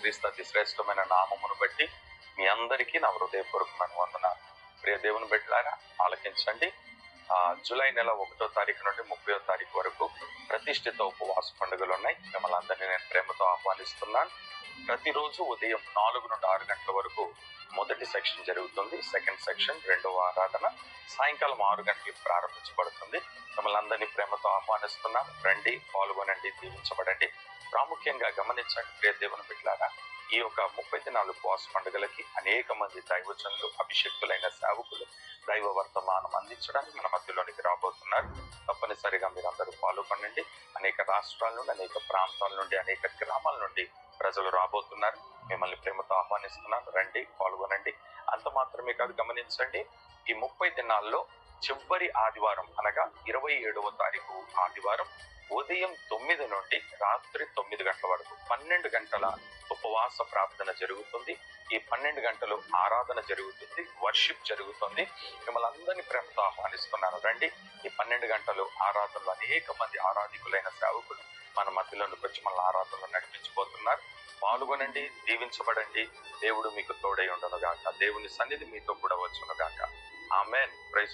క్రీస్తు అతి శ్రేష్టమైన నామమును బట్టి మీ అందరికీ నా హృదయపూర్వకమైన వందనాలు. ప్రియ దేవుని బిడ్డలారా, ఆలకించండి. జూలై నెల 1వ తారీఖు నుండి 30వ తారీఖు వరకు ప్రతిష్ఠిత ఉపవాస పండుగలు ఉన్నాయి. మిమ్మల్ని అందరినీ నేను ప్రేమతో ఆహ్వానిస్తున్నాను. ప్రతిరోజు ఉదయం 4 నుండి 6 గంటల వరకు మొదటి సెక్షన్ జరుగుతుంది. సెకండ్ సెక్షన్, రెండవ ఆరాధన సాయంకాలం 6 గంటలకు ప్రారంభించబడుతుంది. మిమ్మల్ని అందరినీ ప్రేమతో ఆహ్వానిస్తున్నాను. రండి, పాల్గొనండి, దీవించబడండి. ప్రాముఖ్యంగా గమనించండి ప్రియ దేవుని బిడ్డలారా, ఈ యొక్క 30 దినాల ఉపవాస పండుగలకి అనేక మంది దైవజనులు, అభిషక్తులైన సేవకులు దైవ వర్తమానం అందించడానికి మన మధ్యలోనికి రాబోతున్నారు. తప్పనిసరిగా మీరు అందరూ పాల్గొనండి. అనేక రాష్ట్రాల నుండి, అనేక ప్రాంతాల నుండి, అనేక గ్రామాల నుండి ప్రజలు రాబోతున్నారు. మిమ్మల్ని ప్రేమతో ఆహ్వానిస్తున్నాను. రండి, పాల్గొనండి. అంత మాత్రమే కాదు, గమనించండి, ఈ 30 దినాల్లో చివరి ఆదివారం అనగా 27వ తారీఖు ఆదివారం ఉదయం 9 నుండి రాత్రి 9 గంటల వరకు 12 గంటల ఉపవాస ప్రార్థన జరుగుతుంది. ఈ 12 గంటలు ఆరాధన జరుగుతుంది, వర్షిప్ జరుగుతుంది. మిమ్మల్ని అందరినీ ప్రేమతో ఆహ్వానిస్తున్నాను. రండి. ఈ 12 గంటలు ఆరాధనలో అనేక మంది ఆరాధికులైన సేవకులు మన మధ్యలోకి వచ్చి మన ఆరాధనలో నడిపించబోతున్నారు. పాల్గొనండి, దీవించబడండి. దేవుడు మీకు తోడై ఉండను గాక. దేవుని సన్నిధి మీతో కూడా వచ్చును గాక. ఆమేన్. ప్రైజ్